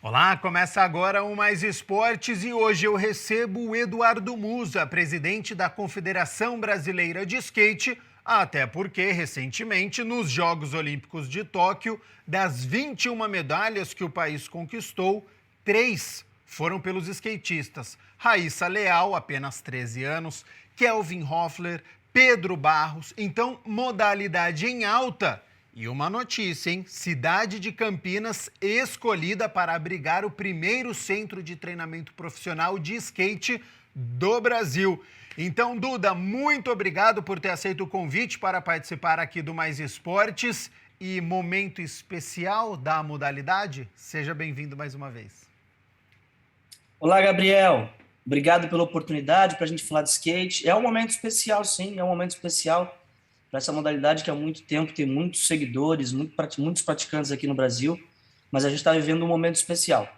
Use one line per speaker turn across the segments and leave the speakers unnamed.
Olá, começa agora o Mais Esportes e hoje eu recebo o Eduardo Musa, presidente da Confederação Brasileira de Skate, até porque, recentemente, nos Jogos Olímpicos de Tóquio, das 21 medalhas que o país conquistou, 3 foram pelos skatistas. Raíssa Leal, apenas 13 anos, Kelvin Hoffler, Pedro Barros, então modalidade em alta. E uma notícia, hein? Cidade de Campinas escolhida para abrigar o primeiro centro de treinamento profissional de skate do Brasil. Então, Duda, muito obrigado por ter aceito o convite para participar aqui do Mais Esportes e momento especial da modalidade. Seja bem-vindo mais uma vez.
Olá, Gabriel. Obrigado pela oportunidade para a gente falar de skate. É um momento especial, sim, é um momento especial para essa modalidade que há muito tempo tem muitos seguidores, muitos praticantes aqui no Brasil, mas a gente está vivendo um momento especial.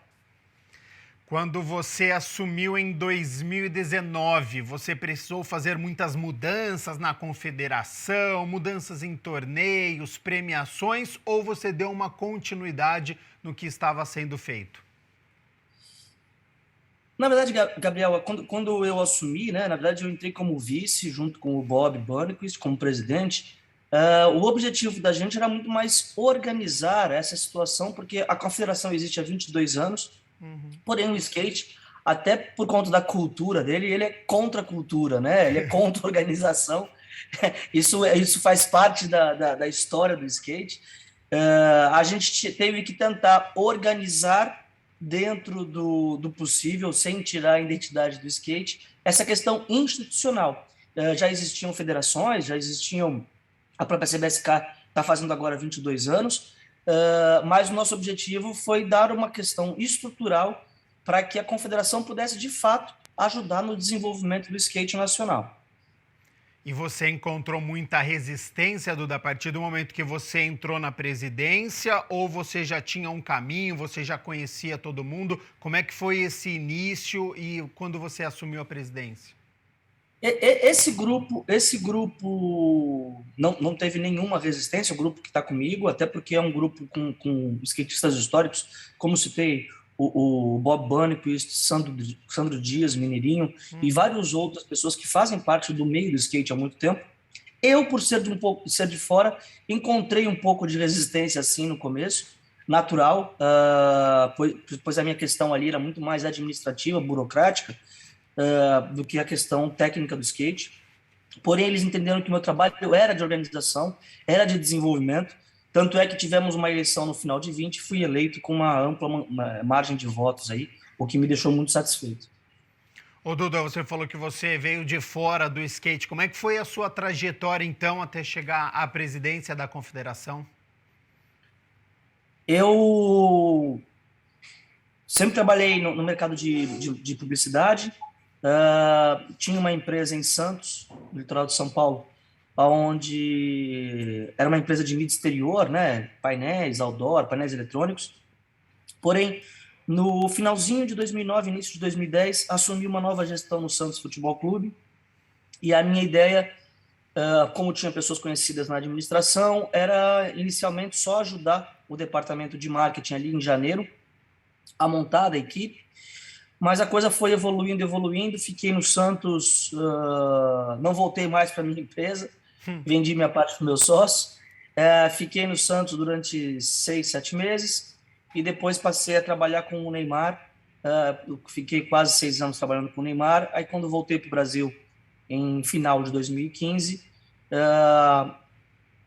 Quando você assumiu em 2019, você precisou fazer muitas mudanças na confederação, mudanças em torneios, premiações, ou você deu uma continuidade no que estava sendo feito?
Na verdade, Gabriel, quando eu assumi, né, na verdade eu entrei como vice, junto com o Bob Burnquist, como presidente. O objetivo da gente era muito mais organizar essa situação, porque a confederação existe há 22 anos, porém o skate, até por conta da cultura dele, ele é contra a cultura, né? Ele é contra a organização. Isso faz parte da história do skate. A gente teve que tentar organizar dentro do possível, sem tirar a identidade do skate, essa questão institucional. Já existiam federações, já existiam, a própria CBSK está fazendo agora 22 anos, mas o nosso objetivo foi dar uma questão estrutural para que a confederação pudesse, de fato, ajudar no desenvolvimento do skate nacional.
E você encontrou muita resistência, Duda, a partir do momento que você entrou na presidência, ou você já tinha um caminho, você já conhecia todo mundo? Como é que foi esse início e quando você assumiu a presidência?
Esse grupo não teve nenhuma resistência, o grupo que está comigo, até porque é um grupo com skatistas históricos, como citei, o Bob Burnquist, Sandro Dias, Mineirinho, e várias outras pessoas que fazem parte do meio do skate há muito tempo. Eu, por ser de fora, encontrei um pouco de resistência assim no começo, natural, pois a minha questão ali era muito mais administrativa, burocrática, do que a questão técnica do skate. Porém, eles entenderam que o meu trabalho era de organização, era de desenvolvimento, tanto é que tivemos uma eleição no final de 20 e fui eleito com uma ampla margem de votos aí, o que me deixou muito satisfeito.
Ô, Duda, você falou que você veio de fora do skate. Como é que foi a sua trajetória, então, até chegar à presidência da confederação?
Eu sempre trabalhei no mercado de publicidade. Tinha uma empresa em Santos, no litoral de São Paulo, onde era uma empresa de mídia exterior, né? Painéis, outdoor, painéis eletrônicos. Porém, no finalzinho de 2009, início de 2010, assumi uma nova gestão no Santos Futebol Clube. E a minha ideia, como tinha pessoas conhecidas na administração, era inicialmente só ajudar o departamento de marketing ali em janeiro a montar a equipe. Mas a coisa foi evoluindo. Fiquei no Santos, não voltei mais para minha empresa, vendi minha parte para o meu sócio. Fiquei no Santos durante 6, 7 meses e depois passei a trabalhar com o Neymar. Fiquei quase 6 anos trabalhando com o Neymar. Aí, quando voltei para o Brasil, em final de 2015,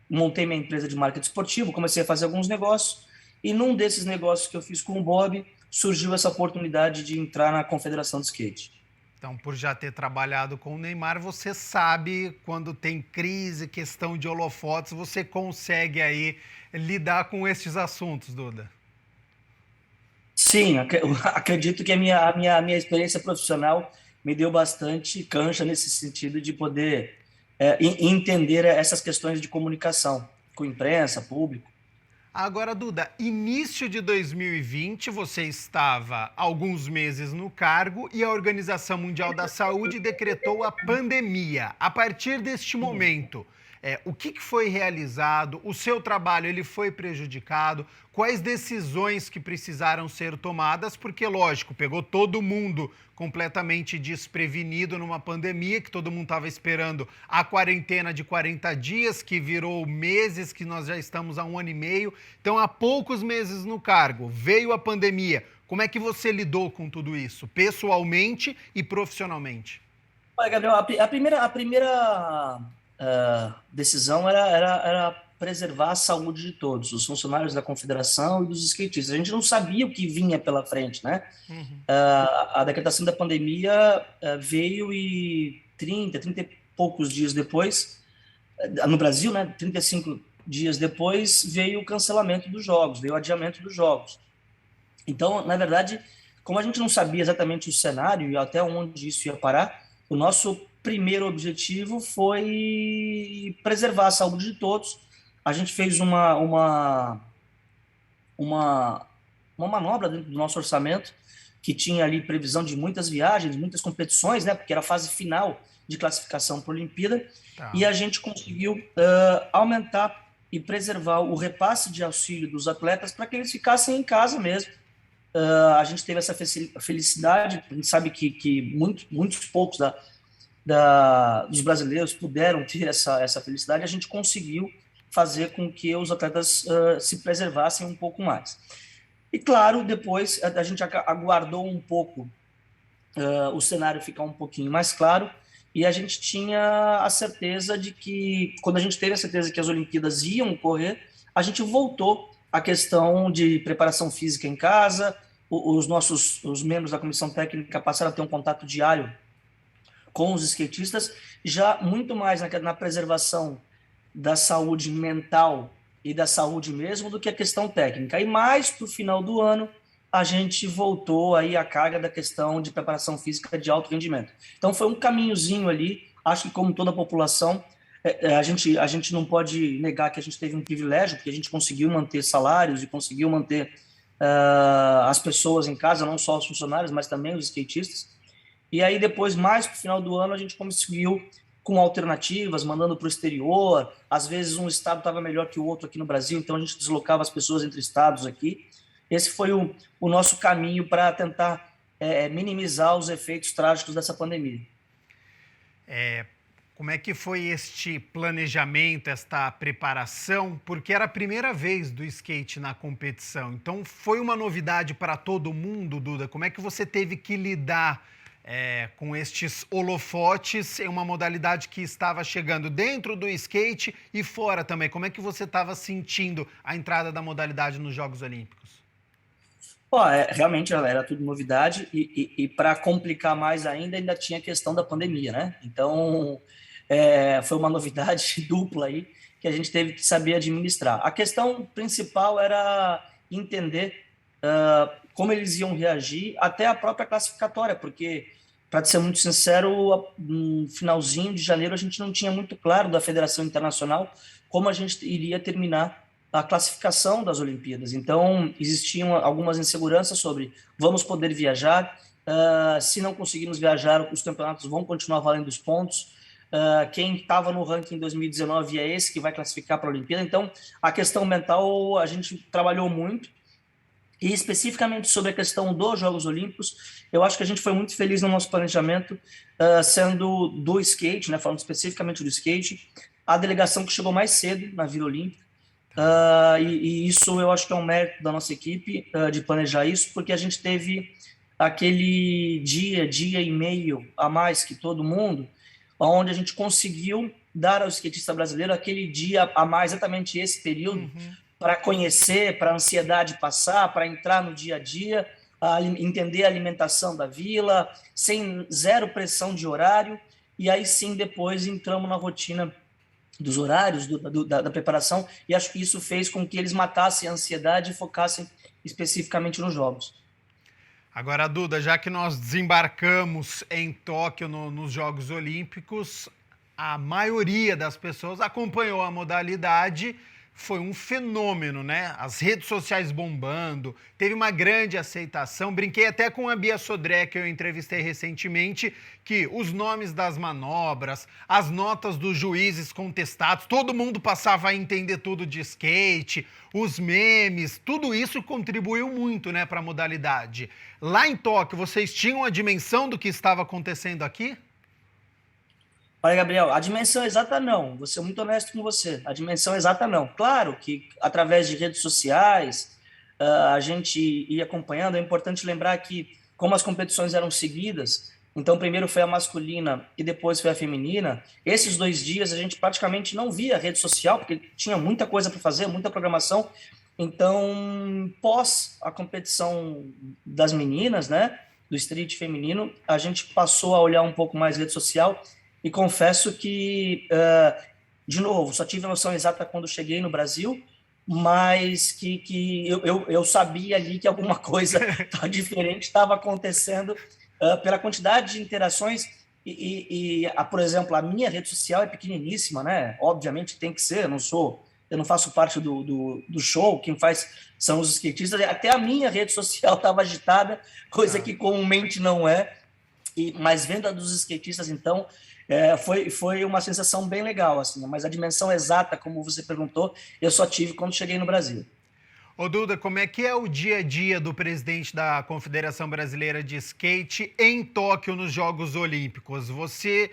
montei minha empresa de marketing esportivo, comecei a fazer alguns negócios e num desses negócios que eu fiz com o Bob, surgiu essa oportunidade de entrar na Confederação de Skate.
Então, por já ter trabalhado com o Neymar, você sabe quando tem crise, questão de holofotes, você consegue aí lidar com esses assuntos, Duda?
Sim, acredito que a minha experiência profissional me deu bastante cancha nesse sentido de poder entender essas questões de comunicação com imprensa, público.
Agora, Duda, início de 2020, você estava alguns meses no cargo e a Organização Mundial da Saúde decretou a pandemia. A partir deste momento, O que foi realizado? O seu trabalho ele foi prejudicado? Quais decisões que precisaram ser tomadas? Porque, lógico, pegou todo mundo completamente desprevenido numa pandemia, que todo mundo estava esperando a quarentena de 40 dias, que virou meses, que nós já estamos há 1 ano e meio. Então, há poucos meses no cargo, veio a pandemia. Como é que você lidou com tudo isso, pessoalmente e profissionalmente?
Olha, Gabriel, a primeira decisão era preservar a saúde de todos, os funcionários da confederação e dos skatistas. A gente não sabia o que vinha pela frente, né? A decretação da pandemia veio e 30 e poucos dias depois, no Brasil, né? 35 dias depois, veio o cancelamento dos jogos, veio o adiamento dos jogos. Então, na verdade, como a gente não sabia exatamente o cenário e até onde isso ia parar, o nosso primeiro objetivo foi preservar a saúde de todos. A gente fez uma manobra dentro do nosso orçamento, que tinha ali previsão de muitas viagens, muitas competições, né, porque era a fase final de classificação para a Olimpíada,
Tá.
e a gente conseguiu aumentar e preservar o repasse de auxílio dos atletas para que eles ficassem em casa mesmo. A gente teve essa felicidade, a gente sabe que muitos poucos dos brasileiros puderam ter essa felicidade, a gente conseguiu fazer com que os atletas se preservassem um pouco mais. E claro, depois a gente aguardou um pouco o cenário ficar um pouquinho mais claro, e a gente tinha a certeza de que, quando a gente teve a certeza que as Olimpíadas iam ocorrer, a gente voltou à questão de preparação física em casa. Os membros da comissão técnica passaram a ter um contato diário com os skatistas, já muito mais na preservação da saúde mental e da saúde mesmo do que a questão técnica. E mais para o final do ano, a gente voltou aí à carga da questão de preparação física de alto rendimento. Então foi um caminhozinho ali, acho que como toda a população, a gente não pode negar que a gente teve um privilégio, porque a gente conseguiu manter salários e conseguiu manter as pessoas em casa, não só os funcionários, mas também os skatistas. E aí depois, mais para o final do ano, a gente conseguiu com alternativas, mandando para o exterior. Às vezes um estado estava melhor que o outro aqui no Brasil, então a gente deslocava as pessoas entre estados aqui. Esse foi o nosso caminho para tentar minimizar os efeitos trágicos dessa pandemia.
Como é que foi este planejamento, esta preparação? Porque era a primeira vez do skate na competição, então foi uma novidade para todo mundo, Duda. Como é que você teve que lidar com estes holofotes em uma modalidade que estava chegando dentro do skate e fora também? Como é que você estava sentindo a entrada da modalidade nos Jogos Olímpicos?
Realmente era tudo novidade e para complicar mais ainda tinha a questão da pandemia, né? Então, foi uma novidade dupla aí que a gente teve que saber administrar. A questão principal era entender como eles iam reagir até a própria classificatória, porque, para ser muito sincero, no finalzinho de janeiro a gente não tinha muito claro da Federação Internacional como a gente iria terminar a classificação das Olimpíadas. Então, existiam algumas inseguranças sobre vamos poder viajar, se não conseguirmos viajar, os campeonatos vão continuar valendo os pontos, quem estava no ranking em 2019 é esse que vai classificar para a Olimpíada. Então, a questão mental a gente trabalhou muito. E especificamente sobre a questão dos Jogos Olímpicos, eu acho que a gente foi muito feliz no nosso planejamento, sendo do skate, né, falando especificamente do skate, a delegação que chegou mais cedo na Vila Olímpica. E isso eu acho que é um mérito da nossa equipe de planejar isso, porque a gente teve aquele dia e meio a mais que todo mundo, onde a gente conseguiu dar ao skatista brasileiro aquele dia a mais, exatamente esse período, para conhecer, para a ansiedade passar, para entrar no dia a dia, entender a alimentação da vila, sem zero pressão de horário, e aí sim depois entramos na rotina dos horários, da preparação, e acho que isso fez com que eles matassem a ansiedade e focassem especificamente nos jogos.
Agora, Duda, já que nós desembarcamos em Tóquio nos Jogos Olímpicos, a maioria das pessoas acompanhou a modalidade foi um fenômeno, né? As redes sociais bombando, teve uma grande aceitação. Brinquei até com a Bia Sodré, que eu entrevistei recentemente, que os nomes das manobras, as notas dos juízes contestados, todo mundo passava a entender tudo de skate, os memes, tudo isso contribuiu muito, né, para a modalidade. Lá em Tóquio, vocês tinham a dimensão do que estava acontecendo aqui?
Olha, Gabriel, a dimensão exata não, vou ser muito honesto com você, a dimensão exata não. Claro que através de redes sociais a gente ia acompanhando, é importante lembrar que como as competições eram seguidas, então primeiro foi a masculina e depois foi a feminina, esses 2 dias a gente praticamente não via rede social, porque tinha muita coisa para fazer, muita programação, então pós a competição das meninas, né, do street feminino, a gente passou a olhar um pouco mais rede social e confesso que, de novo, só tive a noção exata quando cheguei no Brasil, mas que eu sabia ali que alguma coisa diferente estava acontecendo pela quantidade de interações por exemplo, a minha rede social é pequeniníssima, né? Obviamente tem que ser, eu não faço parte do show, quem faz são os skatistas, até a minha rede social estava agitada, coisa que comumente não é, mas vendo a dos skatistas, então, foi uma sensação bem legal, assim, mas a dimensão exata, como você perguntou, eu só tive quando cheguei no Brasil.
Ô Duda, como é que é o dia a dia do presidente da Confederação Brasileira de Skate em Tóquio nos Jogos Olímpicos? Você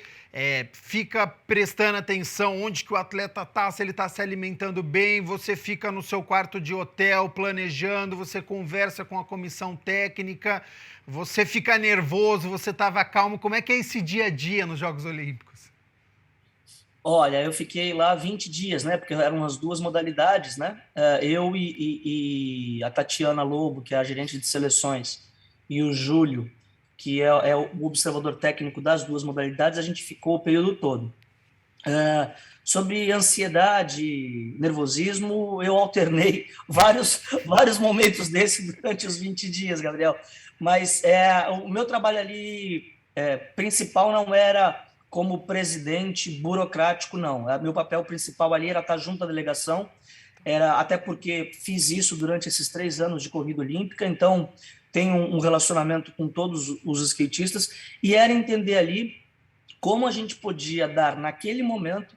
fica prestando atenção onde que o atleta está, se ele está se alimentando bem, você fica no seu quarto de hotel planejando, você conversa com a comissão técnica, você fica nervoso, você estava calmo. Como é que é esse dia a dia nos Jogos Olímpicos?
Olha, eu fiquei lá 20 dias, né? Porque eram as duas modalidades, né? Eu e a Tatiana Lobo, que é a gerente de seleções, e o Júlio, que é o observador técnico das duas modalidades, a gente ficou o período todo. Sobre ansiedade, nervosismo, eu alternei vários momentos desses durante os 20 dias, Gabriel. Mas o meu trabalho ali principal não era como presidente burocrático, não. Meu papel principal ali era estar junto à delegação, até porque fiz isso durante esses 3 anos de corrida olímpica, então tenho um relacionamento com todos os skatistas, e era entender ali como a gente podia dar, naquele momento,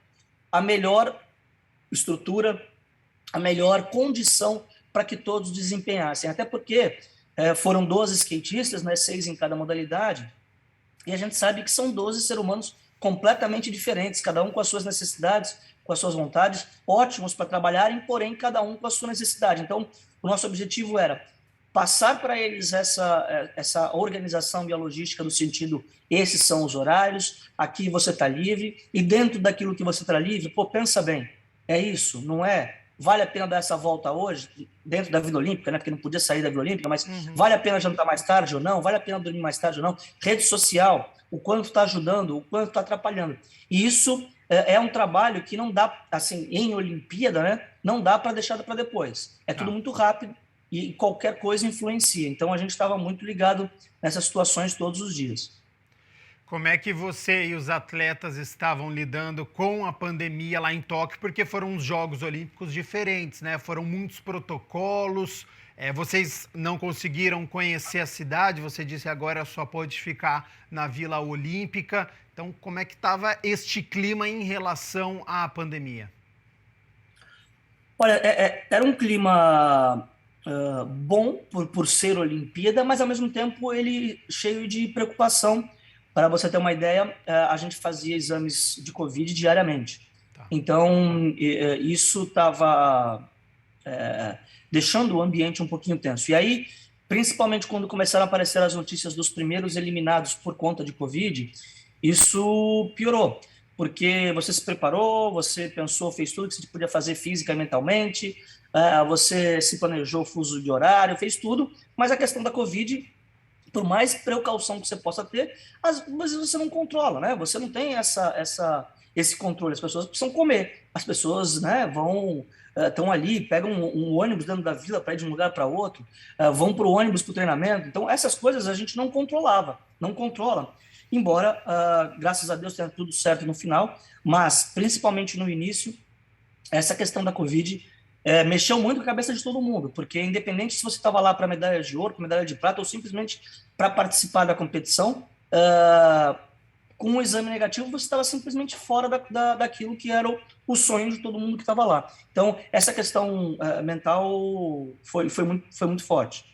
a melhor estrutura, a melhor condição para que todos desempenhassem. Até porque foram 12 skatistas, né, 6 em cada modalidade, e a gente sabe que são 12 seres humanos completamente diferentes, cada um com as suas necessidades, com as suas vontades, ótimos para trabalharem, porém cada um com a sua necessidade. Então, o nosso objetivo era passar para eles essa organização e a logística no sentido, esses são os horários, aqui você está livre, e dentro daquilo que você está livre, pensa bem, é isso, não é? Vale a pena dar essa volta hoje, dentro da Vila Olímpica, né? Porque não podia sair da Vila Olímpica, mas vale a pena jantar mais tarde ou não? Vale a pena dormir mais tarde ou não? Rede social, o quanto está ajudando, o quanto está atrapalhando. E isso é um trabalho que não dá, assim, em Olimpíada, né? Não dá para deixar para depois. É tudo muito rápido e qualquer coisa influencia. Então, a gente estava muito ligado nessas situações todos os dias.
Como é que você e os atletas estavam lidando com a pandemia lá em Tóquio? Porque foram uns Jogos Olímpicos diferentes, né? Foram muitos protocolos. Vocês não conseguiram conhecer a cidade. Você disse agora só pode ficar na Vila Olímpica. Então, como é que estava este clima em relação à pandemia?
Olha, era um clima bom por ser Olimpíada, mas ao mesmo tempo ele cheio de preocupação. Para você ter uma ideia, a gente fazia exames de Covid diariamente. Tá. Então, isso estava deixando o ambiente um pouquinho tenso. E aí, principalmente quando começaram a aparecer as notícias dos primeiros eliminados por conta de Covid, isso piorou. Porque você se preparou, você pensou, fez tudo que você podia fazer física e mentalmente, você se planejou fuso de horário, fez tudo, mas a questão da Covid, por mais precaução que você possa ter, às vezes você não controla, né? Você não tem esse controle. As pessoas precisam comer. As pessoas, né, estão ali, pegam um ônibus dentro da vila para ir de um lugar para outro, vão para o ônibus para o treinamento. Então, essas coisas a gente não controlava, não controla. Embora, graças a Deus, tenha tudo certo no final, mas, principalmente no início, essa questão da Covid mexeu muito com a cabeça de todo mundo, porque independente se você estava lá para medalha de ouro, para medalha de prata, ou simplesmente para participar da competição, com um exame negativo, você estava simplesmente fora daquilo que era o sonho de todo mundo que estava lá. Então, essa questão mental foi muito forte.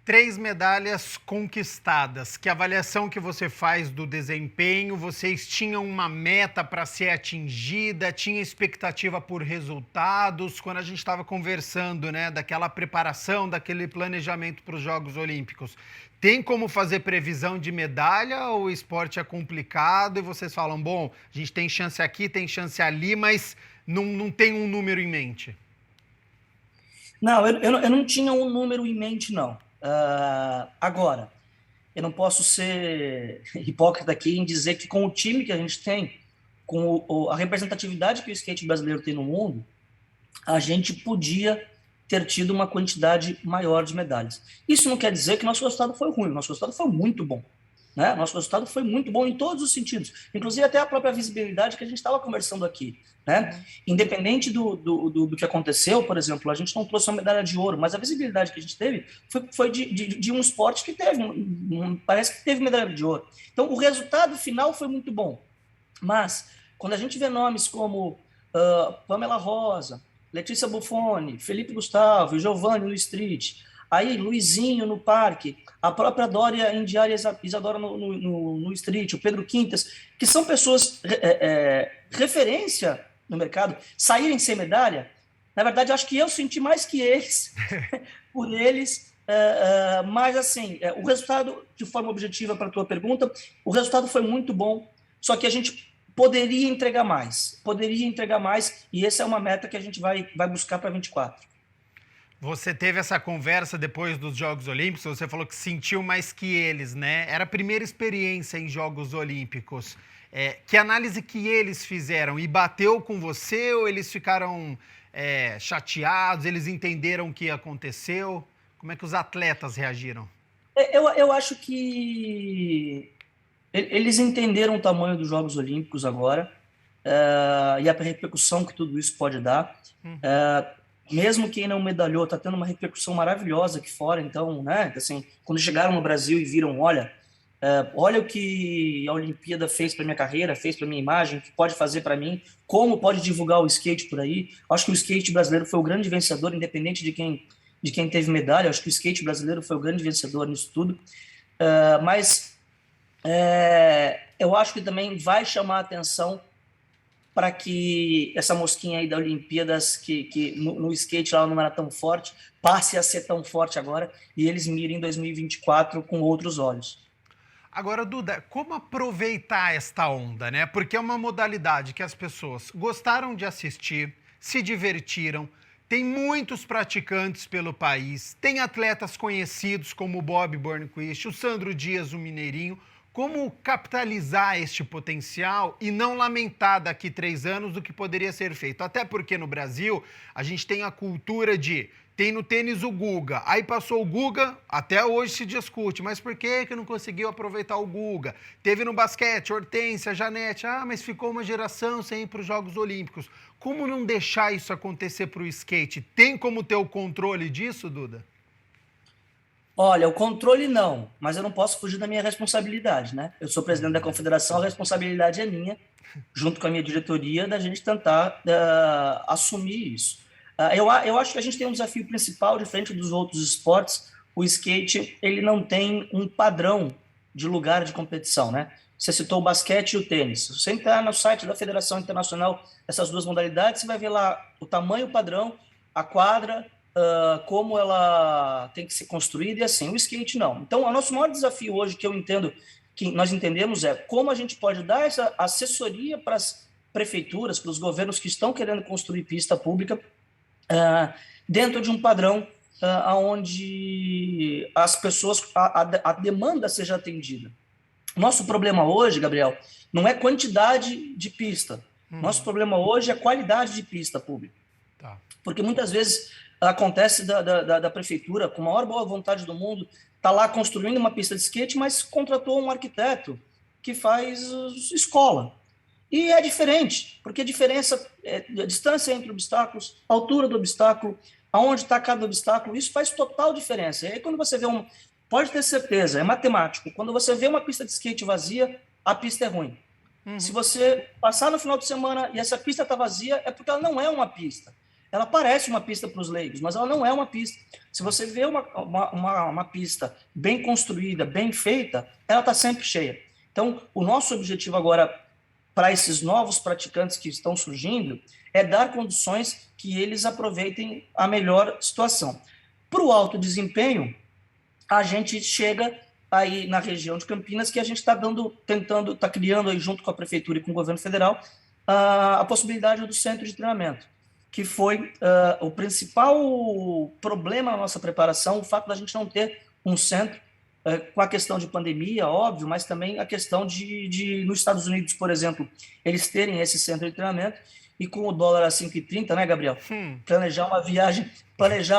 3 medalhas conquistadas. Que avaliação que você faz do desempenho? Vocês tinham uma meta para ser atingida? Tinha expectativa por resultados? Quando a gente estava conversando, né, daquela preparação, daquele planejamento para os Jogos Olímpicos, tem como fazer previsão de medalha ou o esporte é complicado e vocês falam, bom, a gente tem chance aqui, tem chance ali, mas não tem um número em mente?
Não, eu não tinha um número em mente, não. Agora, eu não posso ser hipócrita aqui em dizer que com o time que a gente tem, com a representatividade que o skate brasileiro tem no mundo, a gente podia ter tido uma quantidade maior de medalhas. Isso não quer dizer que nosso resultado foi ruim, nosso resultado foi muito bom. Né? Nosso resultado foi muito bom em todos os sentidos, inclusive até a própria visibilidade que a gente estava conversando aqui. Né? Independente do que aconteceu, por exemplo, a gente não trouxe uma medalha de ouro, mas a visibilidade que a gente teve foi de um esporte que teve, parece que teve medalha de ouro. Então, o resultado final foi muito bom, mas quando a gente vê nomes como Pamela Rosa, Letícia Buffoni, Felipe Gustavo, Giovanni no street, aí Luizinho no parque, a própria Dória Indiara Isadora no street, o Pedro Quintas, que são pessoas referência no mercado, saírem sem medalha, na verdade, eu acho que eu senti mais que eles, por eles, mas assim, o resultado, de forma objetiva para a tua pergunta, o resultado foi muito bom, só que a gente poderia entregar mais, e essa é uma meta que a gente vai buscar para 24.
Você teve essa conversa depois dos Jogos Olímpicos, você falou que sentiu mais que eles, né? Era a primeira experiência em Jogos Olímpicos. Que análise que eles fizeram? E bateu com você ou eles ficaram chateados, eles entenderam o que aconteceu? Como é que os atletas reagiram?
Eu acho que eles entenderam o tamanho dos Jogos Olímpicos agora e a repercussão que tudo isso pode dar. Mesmo quem não medalhou está tendo uma repercussão maravilhosa aqui fora. Então, né, assim, quando chegaram no Brasil e viram, olha o que a Olimpíada fez para minha carreira, fez para minha imagem, o que pode fazer para mim, como pode divulgar o skate por aí. Acho que o skate brasileiro foi o grande vencedor, independente de quem teve medalha. Acho que o skate brasileiro foi o grande vencedor nisso tudo. Mas eu acho que também vai chamar a atenção para que essa mosquinha aí da Olimpíadas, que no skate lá não era tão forte, passe a ser tão forte agora e eles mirem 2024 com outros olhos.
Agora, Duda, como aproveitar esta onda, né? Porque é uma modalidade que as pessoas gostaram de assistir, se divertiram, tem muitos praticantes pelo país, tem atletas conhecidos como o Bob Burnquist, o Sandro Dias, o Mineirinho. Como capitalizar este potencial e não lamentar daqui 3 anos do que poderia ser feito? Até porque no Brasil a gente tem a cultura de... Tem no tênis o Guga, aí passou o Guga, até hoje se discute, mas por que não conseguiu aproveitar o Guga? Teve no basquete, Hortência, Janete, mas ficou uma geração sem ir para os Jogos Olímpicos. Como não deixar isso acontecer para o skate? Tem como ter o controle disso, Duda?
Olha, o controle não, mas eu não posso fugir da minha responsabilidade, né? Eu sou presidente da confederação, a responsabilidade é minha, junto com a minha diretoria, da gente tentar assumir isso. Eu acho que a gente tem um desafio principal, diferente dos outros esportes. O skate, ele não tem um padrão de lugar de competição, né? Você citou o basquete e o tênis. Se você entrar no site da Federação Internacional, essas duas modalidades, você vai ver lá o tamanho padrão, a quadra, como ela tem que ser construída e assim. O skate não. Então, o nosso maior desafio hoje, que nós entendemos, é como a gente pode dar essa assessoria para as prefeituras, para os governos que estão querendo construir pista pública, dentro de um padrão onde as pessoas, a demanda seja atendida. Nosso problema hoje, Gabriel, não é quantidade de pista. Nosso problema hoje é qualidade de pista pública. Tá. Porque muitas vezes acontece da prefeitura, com a maior boa vontade do mundo, está lá construindo uma pista de skate, mas contratou um arquiteto que faz escola. E é diferente, porque a diferença é a distância entre obstáculos, a altura do obstáculo, aonde está cada obstáculo, isso faz total diferença. E aí quando você vê pode ter certeza, é matemático, quando você vê uma pista de skate vazia, a pista é ruim. Se você passar no final de semana e essa pista está vazia, é porque ela não é uma pista. Ela parece uma pista para os leigos, mas ela não é uma pista. Se você vê uma pista bem construída, bem feita, ela está sempre cheia. Então, o nosso objetivo agora para esses novos praticantes que estão surgindo é dar condições que eles aproveitem a melhor situação. Para o alto desempenho, a gente chega aí na região de Campinas, que a gente está criando aí junto com a Prefeitura e com o governo federal a possibilidade do centro de treinamento, que foi o principal problema na nossa preparação, o fato da gente não ter um centro, com a questão de pandemia, óbvio, mas também a questão nos Estados Unidos, por exemplo, eles terem esse centro de treinamento, e com o dólar a 5,30, né, Gabriel? Planejar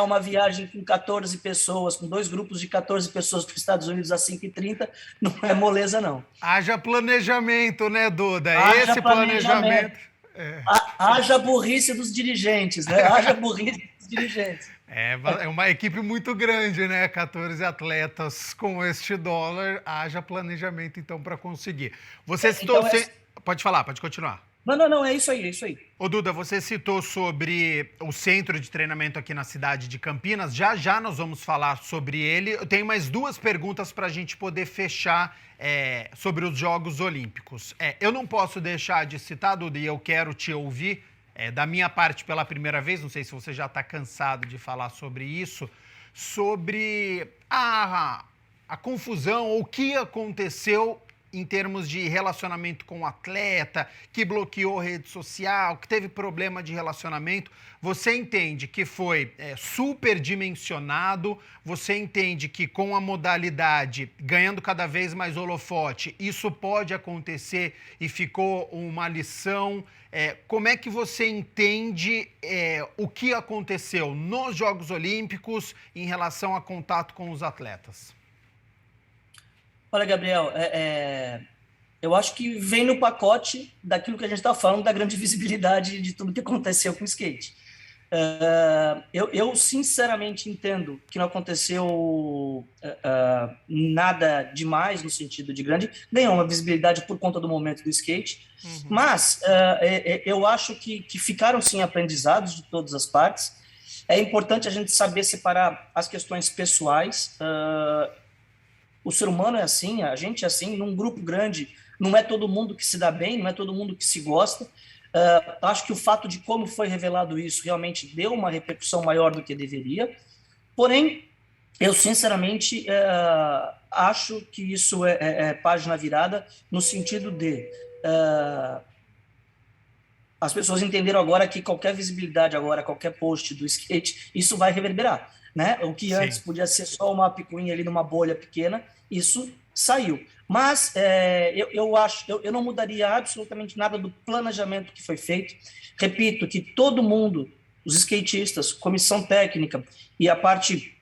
uma viagem com 14 pessoas, com 2 grupos de 14 pessoas para os Estados Unidos a 5,30, não é moleza, não.
Haja planejamento, né, Duda?
Haja
Esse planejamento.
Haja burrice dos dirigentes, né? Haja burrice dos dirigentes.
É uma equipe muito grande, né? 14 atletas com este dólar. Haja planejamento, então, para conseguir. Você citou... Pode falar, pode continuar.
Não, é isso aí.
Ô Duda, você citou sobre o centro de treinamento aqui na cidade de Campinas. Já nós vamos falar sobre ele. Eu tenho mais 2 perguntas para a gente poder fechar sobre os Jogos Olímpicos. Eu não posso deixar de citar, Duda, e eu quero te ouvir da minha parte pela primeira vez, não sei se você já está cansado de falar sobre isso, sobre a confusão, o que aconteceu em termos de relacionamento com o atleta, que bloqueou rede social, que teve problema de relacionamento. Você entende que foi superdimensionado? Você entende que com a modalidade ganhando cada vez mais holofote, isso pode acontecer e ficou uma lição? Como é que você entende o que aconteceu nos Jogos Olímpicos em relação a contato com os atletas?
Olha, Gabriel, eu acho que vem no pacote daquilo que a gente está falando, da grande visibilidade de tudo que aconteceu com o skate. Eu sinceramente entendo que não aconteceu nada demais no sentido de grande, ganhou uma visibilidade por conta do momento do skate, mas eu acho que ficaram sim aprendizados de todas as partes. É importante a gente saber separar as questões pessoais. O ser humano é assim, a gente é assim, num grupo grande, não é todo mundo que se dá bem, não é todo mundo que se gosta. Acho que o fato de como foi revelado isso realmente deu uma repercussão maior do que deveria. Porém, eu sinceramente acho que isso é página virada no sentido de as pessoas entenderam agora que qualquer visibilidade agora, qualquer post do skate, isso vai reverberar, né? O que antes podia ser só uma picuinha ali numa bolha pequena, isso saiu. Mas eu não mudaria absolutamente nada do planejamento que foi feito. Repito que todo mundo, os skatistas, comissão técnica e a parte,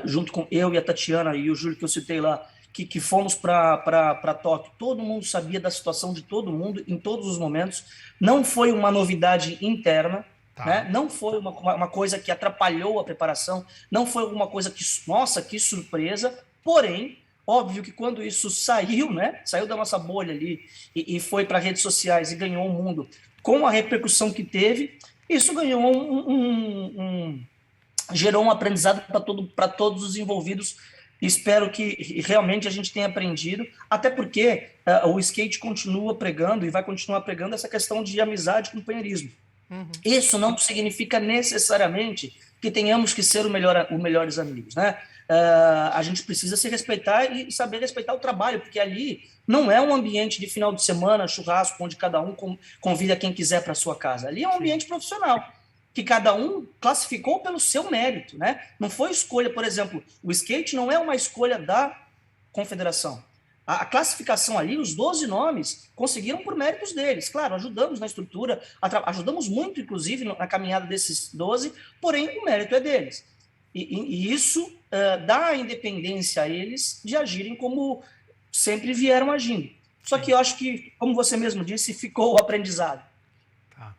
junto com eu e a Tatiana e o Júlio que eu citei lá, que fomos para Tóquio, todo mundo sabia da situação de todo mundo em todos os momentos. Não foi uma novidade interna, né? Não foi uma coisa que atrapalhou a preparação, não foi alguma coisa que, nossa, que surpresa. Porém, óbvio que quando isso saiu, né, saiu da nossa bolha ali e foi para redes sociais e ganhou o mundo com a repercussão que teve, isso ganhou gerou um aprendizado para todos os envolvidos. Espero que realmente a gente tenha aprendido, até porque o skate continua pregando e vai continuar pregando essa questão de amizade e companheirismo. Isso não significa necessariamente que tenhamos que ser os melhores amigos, né? A gente precisa se respeitar e saber respeitar o trabalho, porque ali não é um ambiente de final de semana, churrasco, onde cada um convida quem quiser para sua casa. Ali é um ambiente profissional, que cada um classificou pelo seu mérito, né? Não foi escolha, por exemplo, o skate não é uma escolha da confederação. A classificação ali, os 12 nomes, conseguiram por méritos deles. Claro, ajudamos na estrutura, ajudamos muito, inclusive, na caminhada desses 12, porém o mérito é deles. E isso dá a independência a eles de agirem como sempre vieram agindo. Só que eu acho que, como você mesmo disse, ficou o aprendizado.
Tá.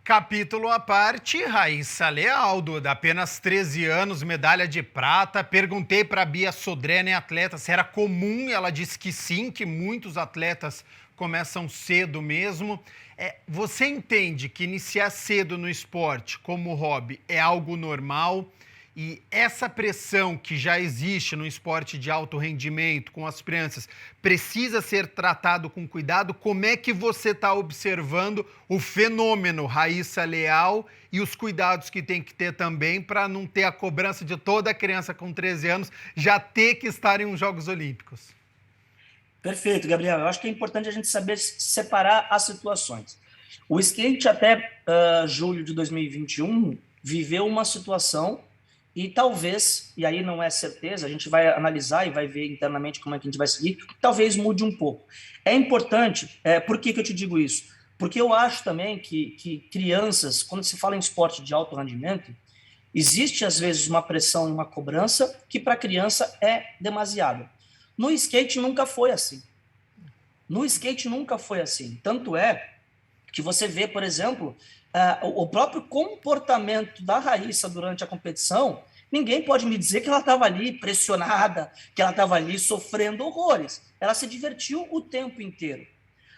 Capítulo à parte, Raíssa Lealdo, de apenas 13 anos, medalha de prata. Perguntei para a Bia Sodré, atleta, se era comum, e ela disse que sim, que muitos atletas começam cedo mesmo. Você entende que iniciar cedo no esporte como hobby é algo normal? E essa pressão que já existe no esporte de alto rendimento com as crianças precisa ser tratado com cuidado? Como é que você está observando o fenômeno Raíssa Leal e os cuidados que tem que ter também para não ter a cobrança de toda criança com 13 anos já ter que estar em uns Jogos Olímpicos?
Perfeito, Gabriel. Eu acho que é importante a gente saber separar as situações. O skate até julho de 2021 viveu uma situação e talvez, e aí não é certeza, a gente vai analisar e vai ver internamente como é que a gente vai seguir, talvez mude um pouco. É importante, por que eu te digo isso? Porque eu acho também que crianças, quando se fala em esporte de alto rendimento, existe às vezes uma pressão, uma cobrança que para a criança é demasiada. No skate nunca foi assim. No skate nunca foi assim. Tanto é que você vê, por exemplo, o próprio comportamento da Raíssa durante a competição, ninguém pode me dizer que ela estava ali pressionada, que ela estava ali sofrendo horrores. Ela se divertiu o tempo inteiro.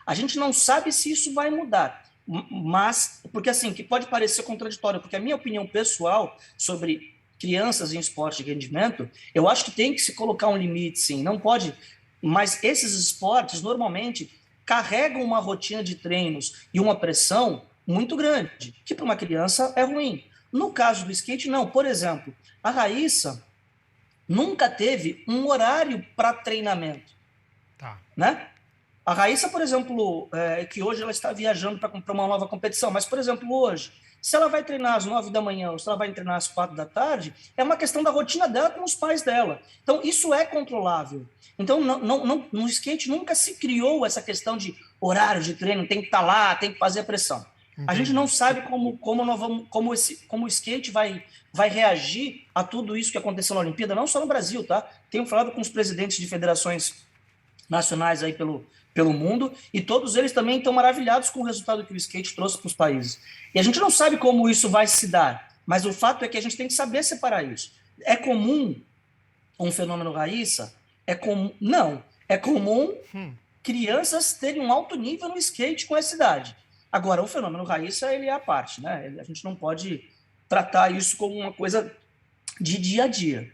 A gente não sabe se isso vai mudar, mas, porque assim, que pode parecer contraditório, porque a minha opinião pessoal sobre crianças em esporte de rendimento, eu acho que tem que se colocar um limite, sim, não pode, mas esses esportes, normalmente, carregam uma rotina de treinos e uma pressão muito grande, que para uma criança é ruim. No caso do skate, não. Por exemplo, a Raíssa nunca teve um horário para treinamento.
Tá.
Né? A Raíssa, por exemplo, que hoje ela está viajando para uma nova competição, mas, por exemplo, hoje, se ela vai treinar às 9 da manhã ou se ela vai treinar às 4 da tarde, é uma questão da rotina dela com os pais dela. Então, isso é controlável. Então, no skate nunca se criou essa questão de horário de treino, tem que estar lá, tem que fazer a pressão. Entendi. A gente não sabe como o skate vai reagir a tudo isso que aconteceu na Olimpíada, não só no Brasil, tá? Tenho falado com os presidentes de federações nacionais aí pelo mundo, e todos eles também estão maravilhados com o resultado que o skate trouxe para os países. E a gente não sabe como isso vai se dar, mas o fato é que a gente tem que saber separar isso. É comum um fenômeno Raíssa? É comum? Não. É comum crianças terem um alto nível no skate com essa idade. Agora, o fenômeno Raíssa, ele é a parte, né? A gente não pode tratar isso como uma coisa de dia a dia.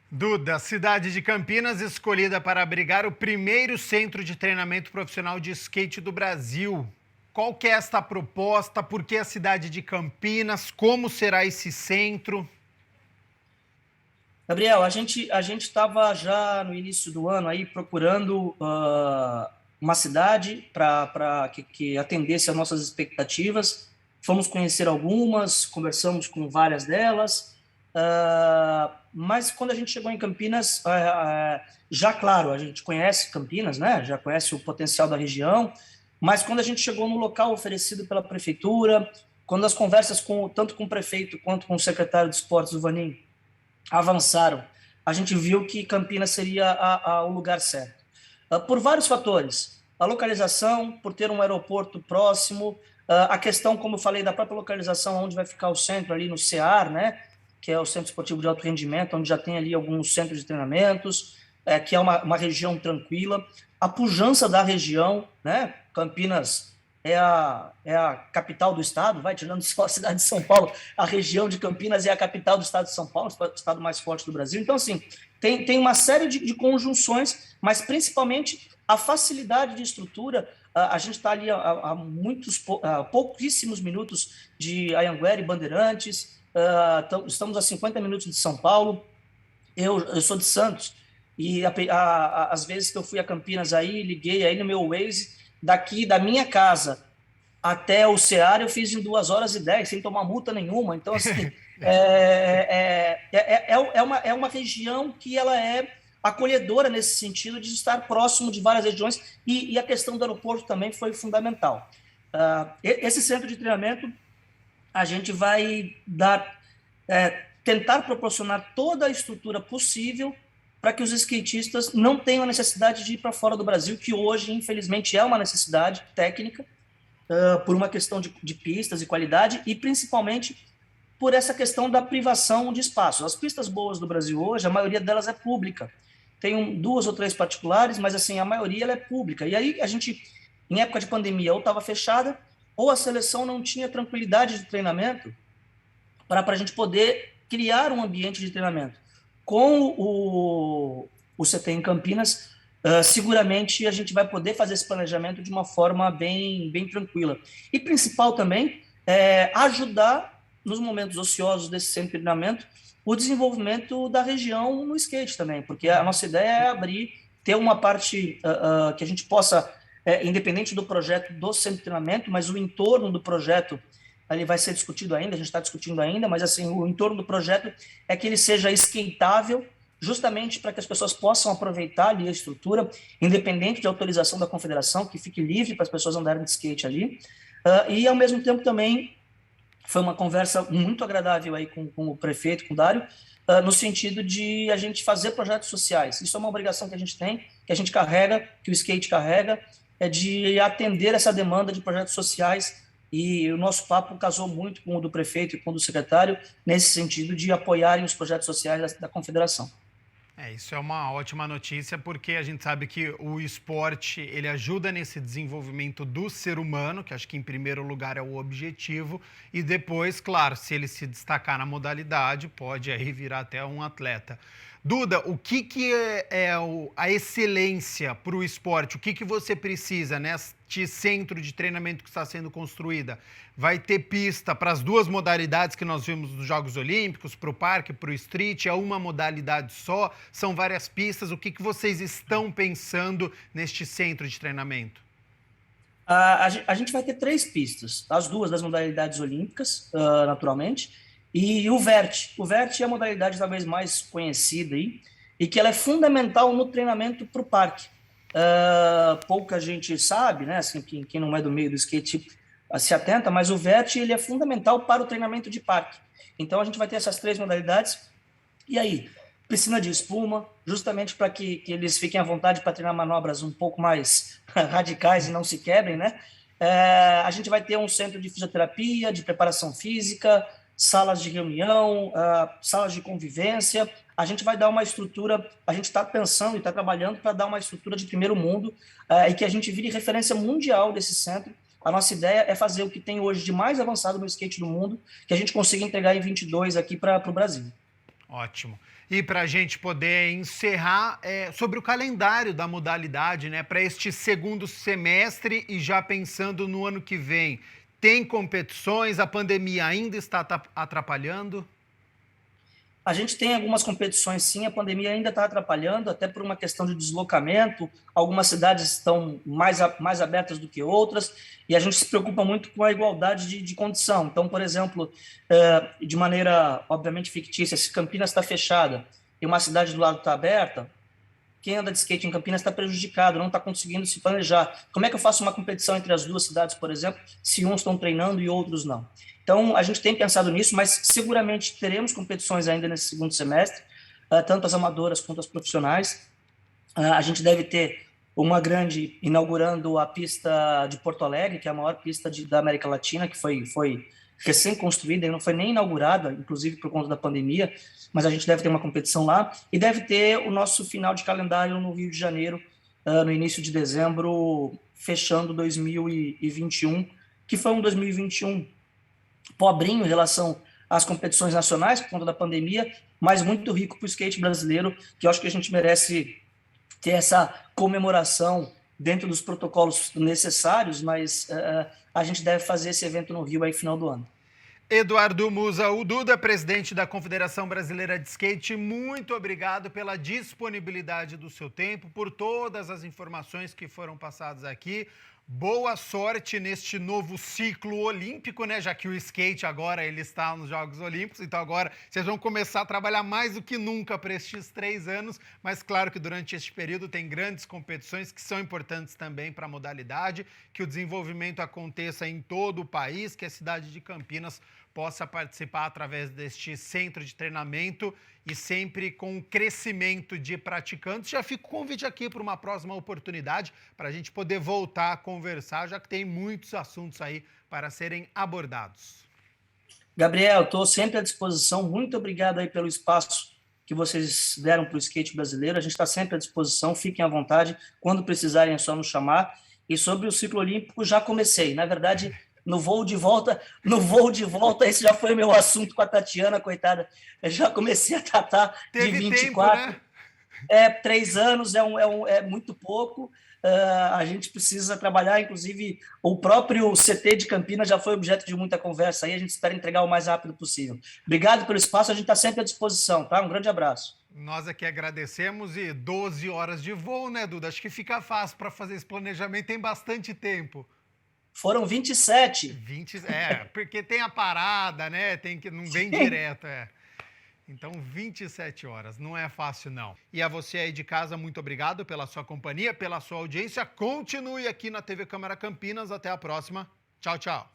Duda, cidade de Campinas escolhida para abrigar o primeiro centro de treinamento profissional de skate do Brasil. Qual que é esta proposta? Por que a cidade de Campinas? Como será esse centro?
Gabriel, a gente estava já no início do ano aí procurando uma cidade para que atendesse às nossas expectativas. Fomos conhecer algumas, conversamos com várias delas. Mas quando a gente chegou em Campinas, já claro, a gente conhece Campinas, né? Já conhece o potencial da região, mas quando a gente chegou no local oferecido pela prefeitura, quando as conversas tanto com o prefeito quanto com o secretário de esportes, o Vanim, avançaram, a gente viu que Campinas seria o lugar certo. Por vários fatores, a localização, por ter um aeroporto próximo, a questão, como eu falei, da própria localização, onde vai ficar o centro ali no CEAR, né? Que é o Centro Esportivo de Alto Rendimento, onde já tem ali alguns centros de treinamentos, que é uma região tranquila. A pujança da região, né? Campinas é a capital do estado, vai tirando só a cidade de São Paulo, a região de Campinas é a capital do estado de São Paulo, o estado mais forte do Brasil. Então, assim, tem uma série de conjunções, mas principalmente a facilidade de estrutura. A gente está ali a pouquíssimos minutos de Anhanguera e Bandeirantes. Estamos a 50 minutos de São Paulo. Eu sou de Santos e às vezes que eu fui a Campinas aí, liguei aí no meu Waze, daqui da minha casa até o Ceará eu fiz em 2 horas e 10, sem tomar multa nenhuma. Então, assim, é uma região que ela é acolhedora nesse sentido de estar próximo de várias regiões, e a questão do aeroporto também foi fundamental. Esse centro de treinamento, a gente vai tentar proporcionar toda a estrutura possível para que os skatistas não tenham a necessidade de ir para fora do Brasil, que hoje, infelizmente, é uma necessidade técnica, por uma questão de pistas e qualidade, e principalmente por essa questão da privação de espaço. As pistas boas do Brasil hoje, a maioria delas é pública. Tem 2 ou 3 particulares, mas assim, a maioria ela é pública. E aí a gente, em época de pandemia, ou estava fechada, ou a seleção não tinha tranquilidade de treinamento para a gente poder criar um ambiente de treinamento. Com o CT em Campinas, seguramente a gente vai poder fazer esse planejamento de uma forma bem tranquila. E principal também é ajudar, nos momentos ociosos desse centro de treinamento, o desenvolvimento da região no skate também, porque a nossa ideia é abrir, ter uma parte que a gente possa, independente do projeto do centro de treinamento, mas o entorno do projeto ele vai ser discutido ainda, a gente está discutindo ainda, mas assim, o entorno do projeto é que ele seja skateável, justamente para que as pessoas possam aproveitar ali a estrutura, independente de autorização da confederação, que fique livre para as pessoas andarem de skate ali, e ao mesmo tempo também foi uma conversa muito agradável aí com o prefeito, com o Dário, no sentido de a gente fazer projetos sociais. Isso é uma obrigação que a gente tem, que a gente carrega, que o skate carrega, é de atender essa demanda de projetos sociais, e o nosso papo casou muito com o do prefeito e com o do secretário, nesse sentido de apoiarem os projetos sociais da confederação.
Isso é uma ótima notícia, porque a gente sabe que o esporte, ele ajuda nesse desenvolvimento do ser humano, que acho que em primeiro lugar é o objetivo, e depois, claro, se ele se destacar na modalidade, pode aí virar até um atleta. Duda, o que a excelência para o esporte? O que você precisa neste centro de treinamento que está sendo construída? Vai ter pista para as 2 modalidades que nós vimos nos Jogos Olímpicos, para o parque, para o street? É uma modalidade só? São várias pistas? O que vocês estão pensando neste centro de treinamento?
A gente vai ter 3 pistas, as 2 das modalidades olímpicas, naturalmente, e o vert. O vert é a modalidade talvez mais conhecida aí, e que ela é fundamental no treinamento para o parque. Pouca gente sabe, né? Assim, quem não é do meio do skate se atenta, mas o vert ele é fundamental para o treinamento de parque. Então a gente vai ter essas 3 modalidades. E aí, piscina de espuma, justamente para que eles fiquem à vontade para treinar manobras um pouco mais radicais e não se quebrem, né? A gente vai ter um centro de fisioterapia, de preparação física, salas de reunião, salas de convivência. A gente vai dar uma estrutura, a gente está pensando e está trabalhando para dar uma estrutura de primeiro mundo e que a gente vire referência mundial desse centro. A nossa ideia é fazer o que tem hoje de mais avançado no skate do mundo, que a gente consiga entregar em 22 aqui para o Brasil.
Ótimo. E para a gente poder encerrar, sobre o calendário da modalidade, né, para este segundo semestre e já pensando no ano que vem, tem competições? A pandemia ainda está atrapalhando?
A gente tem algumas competições, sim, a pandemia ainda está atrapalhando, até por uma questão de deslocamento. Algumas cidades estão mais abertas do que outras, e a gente se preocupa muito com a igualdade de condição. Então, por exemplo, de maneira, obviamente, fictícia, se Campinas está fechada e uma cidade do lado está aberta, quem anda de skate em Campinas está prejudicado, não está conseguindo se planejar. Como é que eu faço uma competição entre as 2 cidades, por exemplo, se uns estão treinando e outros não? Então, a gente tem pensado nisso, mas seguramente teremos competições ainda nesse segundo semestre, tanto as amadoras quanto as profissionais. A gente deve ter uma grande inaugurando a pista de Porto Alegre, que é a maior pista da América Latina, que foi recém-construída, e não foi nem inaugurada, inclusive por conta da pandemia, mas a gente deve ter uma competição lá, e deve ter o nosso final de calendário no Rio de Janeiro, no início de dezembro, fechando 2021, que foi um 2021 pobrinho em relação às competições nacionais, por conta da pandemia, mas muito rico para o skate brasileiro, que eu acho que a gente merece ter essa comemoração dentro dos protocolos necessários, mas a gente deve fazer esse evento no Rio aí final do ano.
Eduardo Musa, o Duda, presidente da Confederação Brasileira de Skate, muito obrigado pela disponibilidade do seu tempo, por todas as informações que foram passadas aqui. Boa sorte neste novo ciclo olímpico, né? Já que o skate agora ele está nos Jogos Olímpicos, então agora vocês vão começar a trabalhar mais do que nunca para estes 3 anos, mas claro que durante este período tem grandes competições que são importantes também para a modalidade, que o desenvolvimento aconteça em todo o país, que a cidade de Campinas possa participar através deste centro de treinamento e sempre com crescimento de praticantes. Já fica o convite aqui para uma próxima oportunidade, para a gente poder voltar a conversar, já que tem muitos assuntos aí para serem abordados.
Gabriel, estou sempre à disposição. Muito obrigado aí pelo espaço que vocês deram para o skate brasileiro. A gente está sempre à disposição. Fiquem à vontade. Quando precisarem é só nos chamar. E sobre o ciclo olímpico, já comecei. Na verdade, no voo de volta, esse já foi meu assunto com a Tatiana, coitada. Eu já comecei a tratar de 24.
Tempo, né?
3 anos é muito pouco. A gente precisa trabalhar, inclusive o próprio CT de Campinas já foi objeto de muita conversa aí, a gente espera entregar o mais rápido possível. Obrigado pelo espaço, a gente está sempre à disposição, tá? Um grande abraço.
Nós aqui agradecemos e 12 horas de voo, né, Duda? Acho que fica fácil para fazer esse planejamento, tem bastante tempo.
Foram 27.
Porque tem a parada, né? Tem que não vem direto, Então, 27 horas, não é fácil não. E a você aí de casa, muito obrigado pela sua companhia, pela sua audiência. Continue aqui na TV Câmara Campinas. Até a próxima. Tchau, tchau.